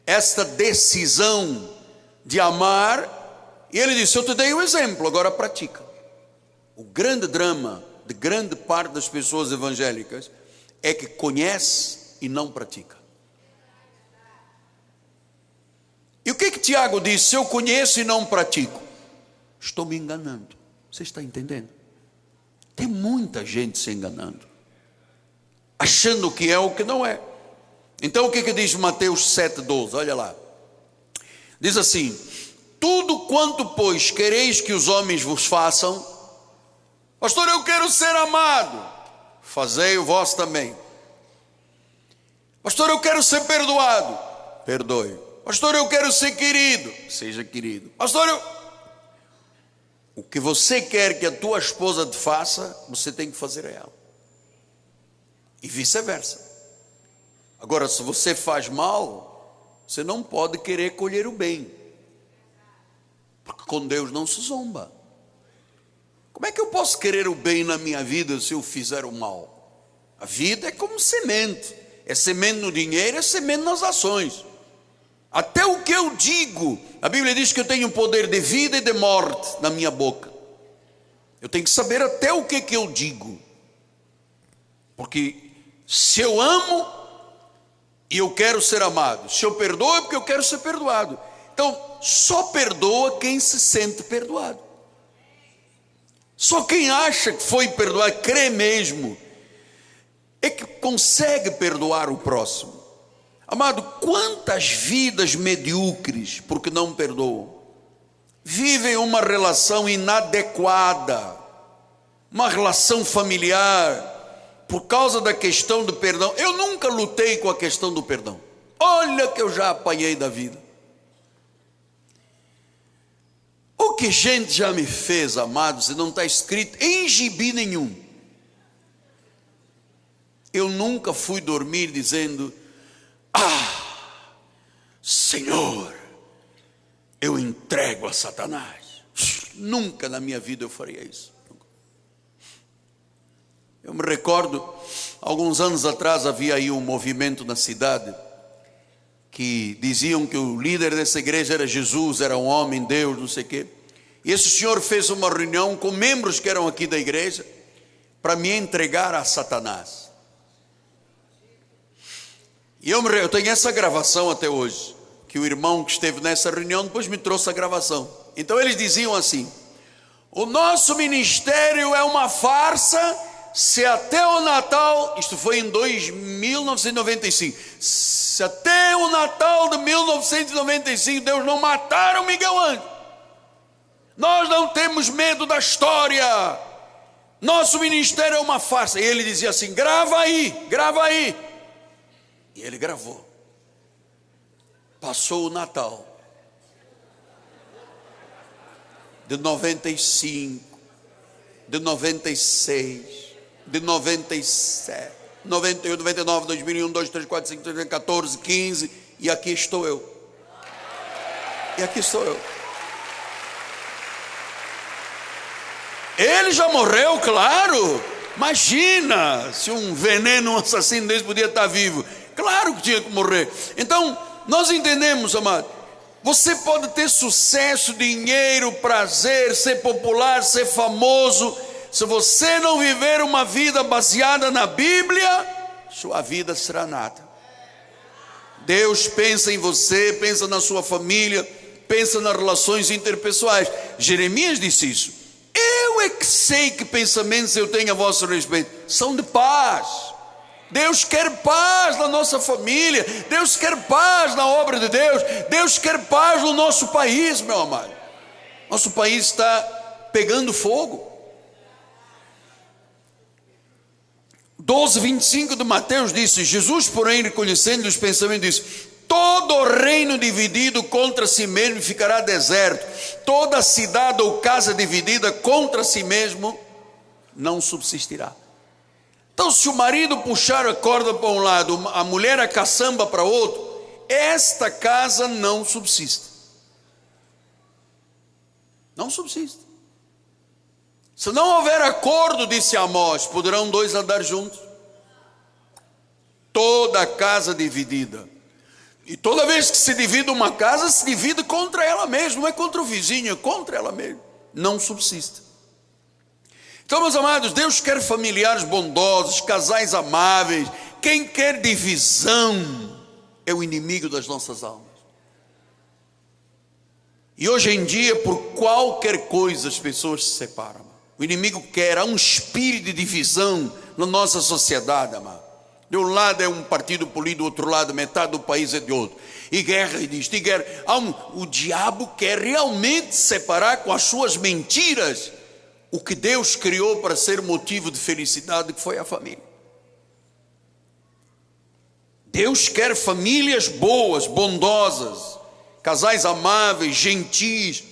esta decisão de amar, e ele disse: eu te dei o exemplo, agora pratica. O grande drama de grande parte das pessoas evangélicas é que conhece e não pratica. E o que Tiago disse? Se eu conheço e não pratico, estou me enganando. Você está entendendo? Tem muita gente se enganando, achando que é o que não é. Então o que diz Mateus 7,12? Olha lá, diz assim: tudo quanto, pois, quereis que os homens vos façam, pastor, eu quero ser amado, fazei o vós também. Pastor, eu quero ser perdoado, perdoe. Pastor, eu quero ser querido, seja querido. Pastor, o que você quer que a tua esposa te faça, você tem que fazer a ela, e vice-versa. Agora, se você faz mal, você não pode querer colher o bem, porque com Deus não se zomba. Como é que eu posso querer o bem na minha vida se eu fizer o mal? A vida é como semente. É semente no dinheiro, é semente nas ações. Até o que eu digo, a Bíblia diz que eu tenho poder de vida e de morte na minha boca. Eu tenho que saber até o que eu digo, porque se eu amo e eu quero ser amado, se eu perdoo é porque eu quero ser perdoado. Então só perdoa quem se sente perdoado. Só quem acha que foi perdoado, crê mesmo. é que consegue perdoar o próximo. Amado, quantas vidas medíocres, porque não perdoam, vivem uma relação inadequada, uma relação familiar, por causa da questão do perdão. Eu nunca lutei com a questão do perdão. Olha que eu já apanhei da vida. O que gente já me fez, amados, e não está escrito em gibi nenhum. Eu nunca fui dormir dizendo: Senhor, eu entrego a Satanás. Nunca na minha vida eu faria isso. Eu me recordo, alguns anos atrás havia aí um movimento na cidade, que diziam que o líder dessa igreja era Jesus, era um homem, Deus, não sei o quê. E esse senhor fez uma reunião com membros que eram aqui da igreja, para me entregar a Satanás. E eu tenho essa gravação até hoje, que o irmão que esteve nessa reunião depois me trouxe a gravação. Então eles diziam assim: o nosso ministério é uma farsa, se até o Natal, isto foi em 1995, se até o Natal de 1995 Deus não matar o Miguel Ângelo, nós não temos medo da história, nosso ministério é uma farsa. E ele dizia assim: grava aí. E ele gravou. Passou o Natal de 95, de 96, de 97, 98, 99, 2001, 2, 3, 4, 5, 6, 14, 15, e aqui estou eu. Ele já morreu, claro. Imagina se um veneno, um assassino desse podia estar vivo. Claro que tinha que morrer. Então, nós entendemos, amado, você pode ter sucesso, dinheiro, prazer, ser popular, ser famoso. Se você não viver uma vida baseada na Bíblia, sua vida será nada. Deus pensa em você, pensa na sua família, pensa nas relações interpessoais. Jeremias disse isso: eu é que sei que pensamentos eu tenho a vosso respeito, são de paz. Deus quer paz na nossa família, Deus quer paz na obra de Deus, Deus quer paz no nosso país, meu amado. Nosso país está pegando fogo. 12:25 de Mateus disse: Jesus, porém, reconhecendo os pensamentos, disse: todo reino dividido contra si mesmo ficará deserto, toda cidade ou casa dividida contra si mesmo não subsistirá. Então, se o marido puxar a corda para um lado, a mulher a caçamba para outro, esta casa não subsiste. Não subsiste. Se não houver acordo, disse Amós, poderão dois andar juntos? Toda casa dividida. E toda vez que se divide uma casa, se divide contra ela mesma, não é contra o vizinho, é contra ela mesma. Não subsiste. Então, meus amados, Deus quer familiares bondosos, casais amáveis. Quem quer divisão é o inimigo das nossas almas. E hoje em dia, por qualquer coisa, as pessoas se separam. O inimigo quer, há um espírito de divisão na nossa sociedade, amado. De um lado é um partido político, do outro lado metade do país é de outro. E guerra e disto, e guerra. O diabo quer realmente separar com as suas mentiras o que Deus criou para ser motivo de felicidade, que foi a família. Deus quer famílias boas, bondosas, casais amáveis, gentis,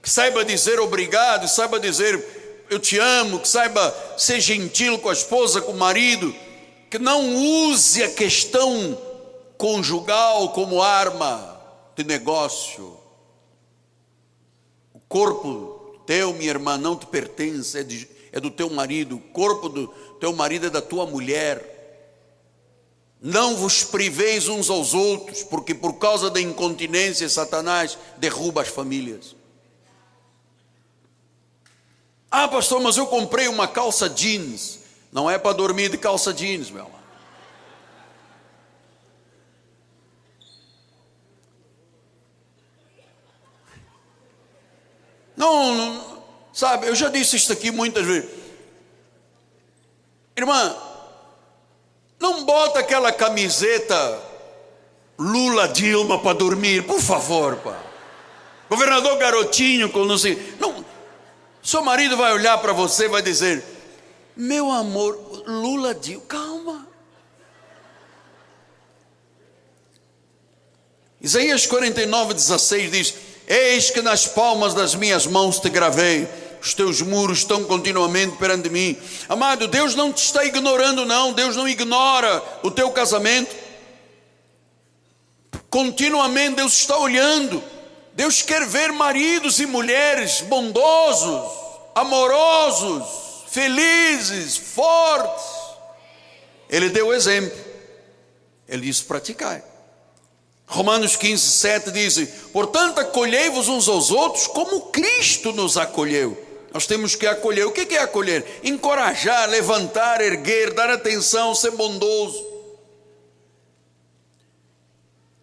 que saiba dizer obrigado, saiba dizer eu te amo, que saiba ser gentil com a esposa, com o marido, que não use a questão conjugal como arma de negócio. O corpo teu, minha irmã, não te pertence, é do teu marido. O corpo do teu marido é da tua mulher. Não vos priveis uns aos outros, porque por causa da incontinência, Satanás derruba as famílias. Ah, pastor, mas eu comprei uma calça jeans. Não é para dormir de calça jeans, meu amor. Não, sabe, eu já disse isso aqui muitas vezes. Irmã, Não bota aquela camiseta Lula Dilma para dormir, por favor, pá. Governador garotinho com não sei. Não, seu marido vai olhar para você e vai dizer: meu amor, Lula Dilma, calma. Isaías 49:16 diz: eis que nas palmas das minhas mãos te gravei, os teus muros estão continuamente perante mim. Amado, Deus não te está ignorando, não. Deus não ignora o teu casamento. Continuamente Deus está olhando. Deus quer ver maridos e mulheres bondosos, amorosos, felizes, fortes. Ele deu o exemplo. Ele disse: praticai. Romanos 15:7 diz: portanto acolhei-vos uns aos outros como Cristo nos acolheu. Nós temos que acolher. O que é acolher? Encorajar, levantar, erguer, dar atenção, ser bondoso.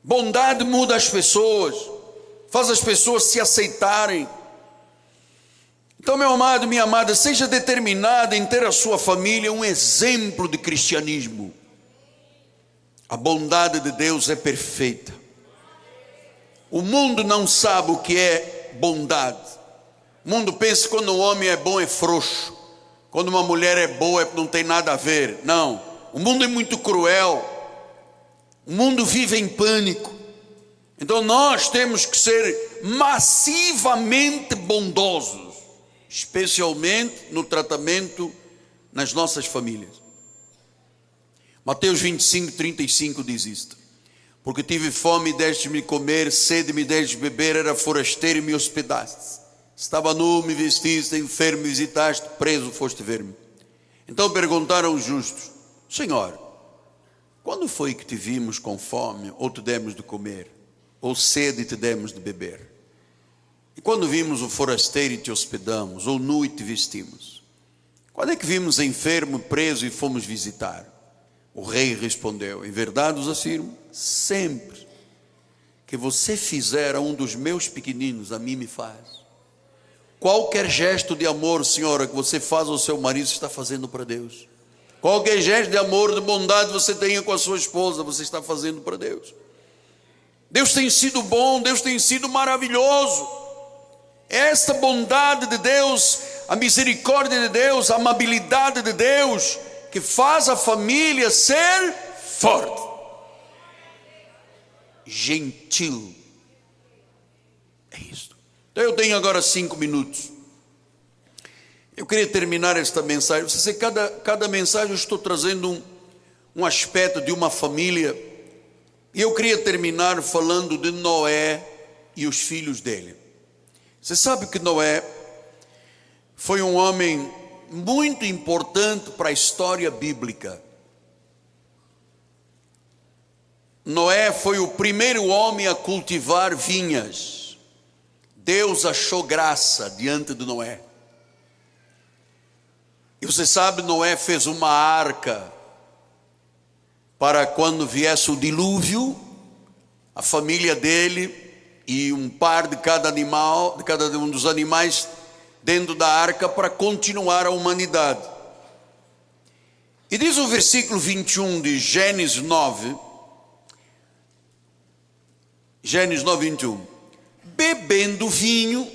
Bondade muda as pessoas, faz as pessoas se aceitarem. Então, meu amado, minha amada, seja determinada em ter a sua família um exemplo de cristianismo. A bondade de Deus é perfeita. O mundo não sabe o que é bondade. O mundo pensa que quando um homem é bom é frouxo, quando uma mulher é boa não tem nada a ver. Não, o mundo é muito cruel. O mundo vive em pânico. Então nós temos que ser massivamente bondosos, especialmente no tratamento nas nossas famílias. Mateus 25:35 diz isto: porque tive fome e deste-me comer, sede me deste beber, era forasteiro e me hospedaste, estava nu, me vestiste, enfermo me visitaste, preso foste ver-me. Então perguntaram os justos: Senhor, quando foi que te vimos com fome, ou te demos de comer, ou sede e te demos de beber? E quando vimos o forasteiro e te hospedamos, ou nu e te vestimos? Quando é que vimos enfermo, preso e fomos visitar? O rei respondeu: em verdade os afirmo, sempre que você fizer a um dos meus pequeninos, a mim me faz. Qualquer gesto de amor, senhora, que você faz ao seu marido, você está fazendo para Deus. Qualquer gesto de amor, de bondade você tenha com a sua esposa, você está fazendo para Deus. Deus tem sido bom, Deus tem sido maravilhoso. Esta bondade de Deus, a misericórdia de Deus, a amabilidade de Deus, que faz a família ser forte, gentil. É isso. Então eu tenho agora 5 minutos. Eu queria terminar esta mensagem. Você sabe, cada mensagem eu estou trazendo um aspecto de uma família. E eu queria terminar falando de Noé e os filhos dele. Você sabe que Noé foi um homem muito importante para a história bíblica. Noé foi o primeiro homem a cultivar vinhas. Deus achou graça diante de Noé. E você sabe, Noé fez uma arca para quando viesse o dilúvio, a família dele e um par de cada animal, de cada um dos animais dentro da arca, para continuar a humanidade. E diz o versículo 21 de Gênesis 9, 21, bebendo vinho,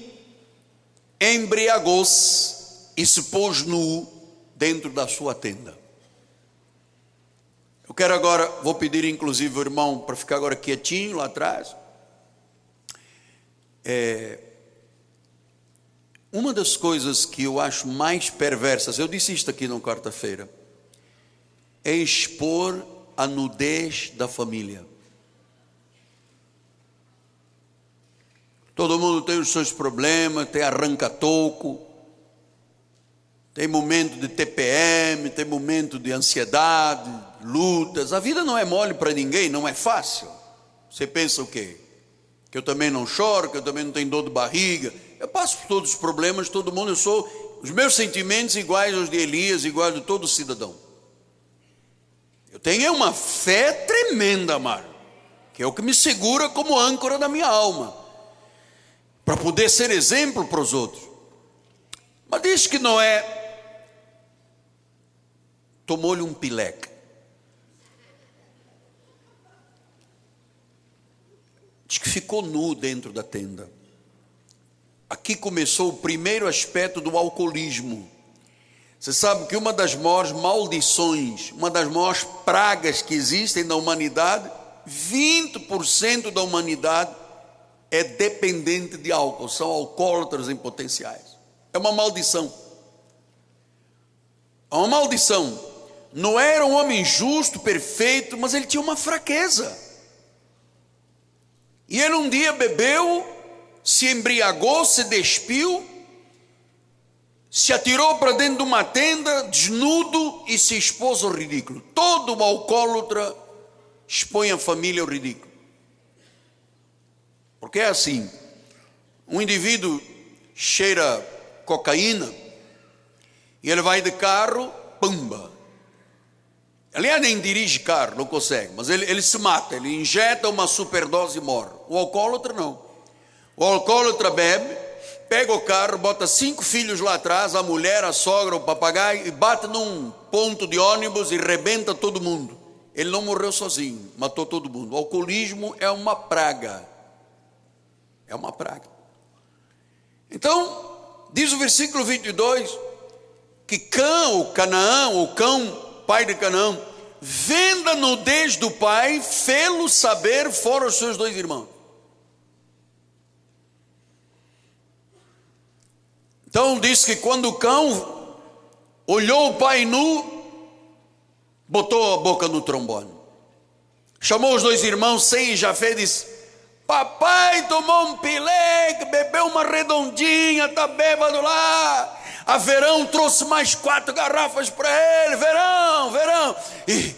embriagou-se e se pôs nu dentro da sua tenda. Eu quero agora, vou pedir inclusive o irmão para ficar agora quietinho lá atrás. Uma das coisas que eu acho mais perversas, eu disse isto aqui na quarta-feira, é expor a nudez da família. Todo mundo tem os seus problemas, tem arranca-toco, tem momento de TPM, tem momento de ansiedade, lutas. A vida não é mole para ninguém, não é fácil. Você pensa o quê? Que eu também não choro, que eu também não tenho dor de barriga. Eu passo por todos os problemas, todo mundo, eu sou, os meus sentimentos iguais aos de Elias, iguais de todo cidadão. Eu tenho uma fé tremenda, amado, que é o que me segura como âncora da minha alma, para poder ser exemplo para os outros. Mas diz que Noé tomou-lhe um pileque. diz que ficou nu dentro da tenda. Aqui começou o primeiro aspecto do alcoolismo. Você sabe que uma das maiores maldições, uma das maiores pragas que existem na humanidade, 20% da humanidade é dependente de álcool, são alcoólatras em potenciais. É uma maldição. É uma maldição. Noé era um homem justo, perfeito, mas ele tinha uma fraqueza. E ele um dia bebeu, se embriagou, se despiu, se atirou para dentro de uma tenda, desnudo, e se expôs ao ridículo. Todo alcoólatra expõe a família ao ridículo. Porque é assim, um indivíduo cheira cocaína, e ele vai de carro, pumba. Aliás, nem dirige carro, não consegue, mas ele se mata, ele injeta uma superdose e morre. O alcoólatra não. O alcoólatra bebe, pega o carro, bota 5 filhos lá atrás, a mulher, a sogra, o papagaio, e bate num ponto de ônibus e rebenta todo mundo. Ele não morreu sozinho, matou todo mundo. O alcoolismo é uma praga. É uma praga. Então, diz o versículo 22, que Cão, pai de Canaã, vendo a nudez do pai, fê-lo saber fora os seus 2 irmãos. Então diz que quando o cão olhou o pai nu, botou a boca no trombone, chamou os 2 irmãos, Sem e Jafé, e disse: papai tomou um pileque, bebeu uma redondinha, está bêbado lá. A Verão trouxe mais 4 garrafas para ele. Verão. E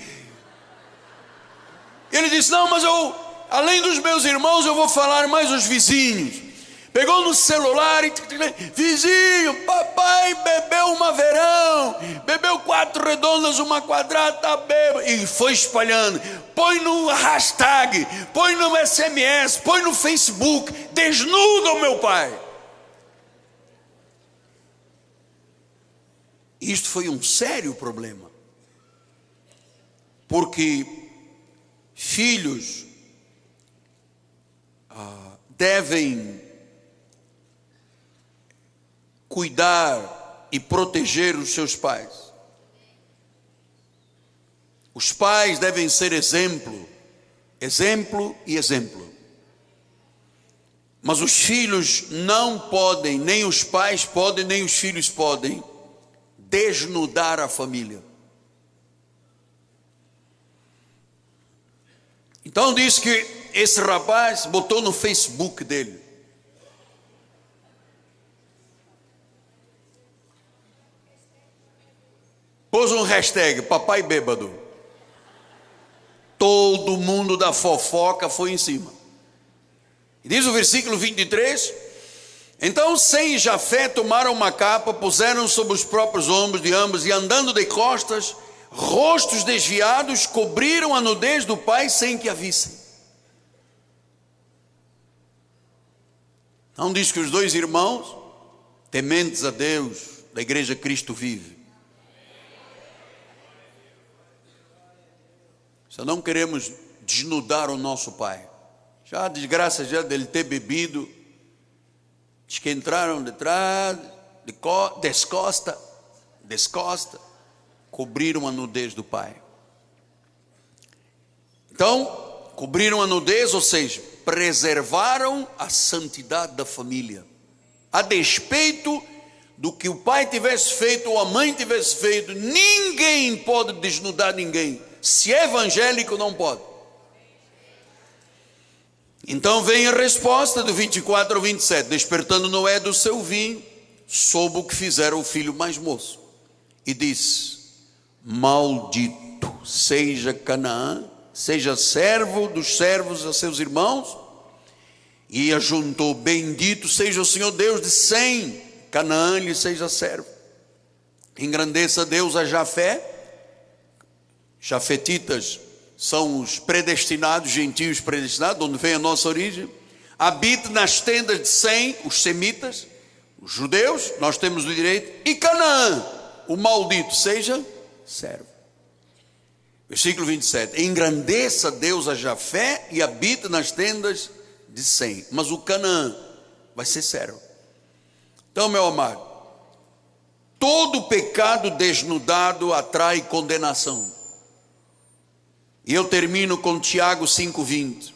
ele disse: não, mas eu, além dos meus irmãos, eu vou falar mais os vizinhos. Pegou no celular e: vizinho, papai bebeu uma Verão, bebeu 4 redondas, uma quadrada, está bêbado. E foi espalhando. Põe no hashtag, põe no SMS, põe no Facebook, desnuda o meu pai. Isto foi um sério problema, porque filhos devem cuidar e proteger os seus pais. Os pais devem ser exemplo e exemplo. Mas os filhos não podem, nem os pais podem, nem os filhos podem desnudar a família. Então diz que esse rapaz botou no Facebook dele: pôs um hashtag, papai bêbado. Todo mundo da fofoca foi em cima. E diz o versículo 23: então Sem e Jafé tomaram uma capa, puseram sobre os próprios ombros de ambos, e andando de costas, rostos desviados, cobriram a nudez do pai sem que a vissem. Então diz que os 2 irmãos, tementes a Deus, da igreja Cristo Vive, só não queremos desnudar o nosso pai. Já a desgraça já dele ter bebido, diz que entraram de trás, descosta, cobriram a nudez do pai. Então, cobriram a nudez, ou seja, preservaram a santidade da família, a despeito do que o pai tivesse feito ou a mãe tivesse feito. Ninguém pode desnudar ninguém. Se é evangélico, não pode. Então vem a resposta do 24 ao 27. Despertando Noé do seu vinho, soube o que fizera o filho mais moço, e disse: maldito seja Canaã, seja servo dos servos a seus irmãos. E ajuntou: bendito seja o Senhor Deus de Sem, Canaã lhe seja servo. Engrandeça Deus a Jafé. Jafetitas são os predestinados, gentios predestinados, onde vem a nossa origem. Habite nas tendas de Sem, os semitas, os judeus, nós temos o direito. E Canaã, o maldito, seja servo. Versículo 27. Engrandeça Deus a Jafé e habite nas tendas de 100. Mas o Canaã vai ser 0. Então, meu amado, todo pecado desnudado atrai condenação. E eu termino com Tiago 5:20.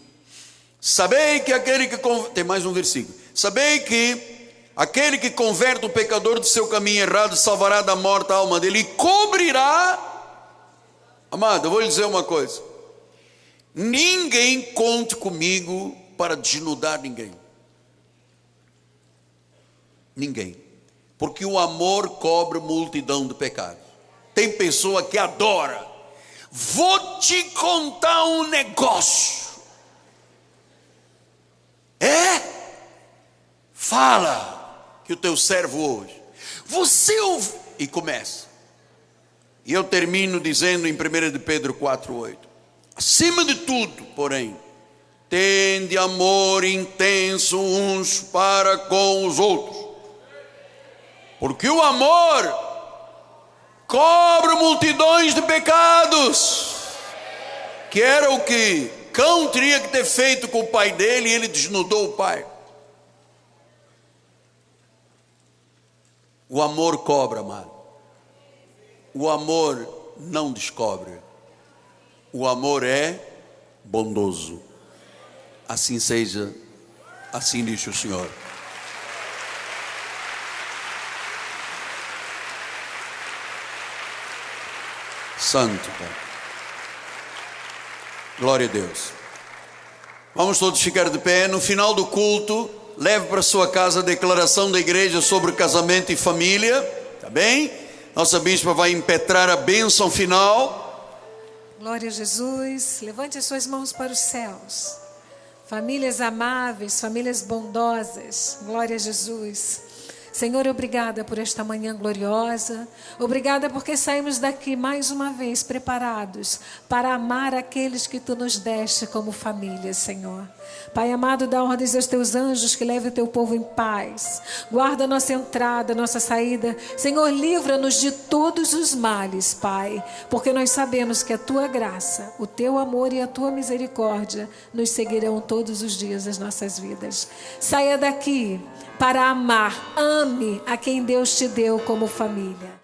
Sabei que aquele que... Tem mais um versículo. Sabei que aquele que converte o pecador do seu caminho errado salvará da morte a alma dele e cobrirá... Amado, eu vou lhe dizer uma coisa. Ninguém conte comigo para desnudar ninguém. Ninguém. Porque o amor cobre multidão de pecados. Tem pessoa que adora. Vou te contar um negócio. Fala que o teu servo hoje. Você ouve. E começa. E eu termino dizendo em 1 de Pedro 4:8. Acima de tudo, porém, tende amor intenso uns para com os outros. Porque o amor cobre multidões de pecados. Que era o que Cão teria que ter feito com o pai dele, e ele desnudou o pai. O amor cobra, amado. O amor não descobre. O amor é bondoso. Assim seja, assim diz o Senhor. Santo Pai. Glória a Deus. Vamos todos ficar de pé. No final do culto, leve para sua casa a declaração da igreja sobre casamento e família. Tá bem? Nossa bispa vai impetrar a bênção final. Glória a Jesus. Levante as suas mãos para os céus. Famílias amáveis, famílias bondosas. Glória a Jesus. Senhor, obrigada por esta manhã gloriosa. Obrigada porque saímos daqui mais uma vez preparados para amar aqueles que Tu nos deste como família, Senhor. Pai amado, dá ordens aos Teus anjos que levem o Teu povo em paz. Guarda a nossa entrada, a nossa saída. Senhor, livra-nos de todos os males, Pai, porque nós sabemos que a Tua graça, o Teu amor e a Tua misericórdia nos seguirão todos os dias das nossas vidas. Saia daqui para amar, ame a quem Deus te deu como família.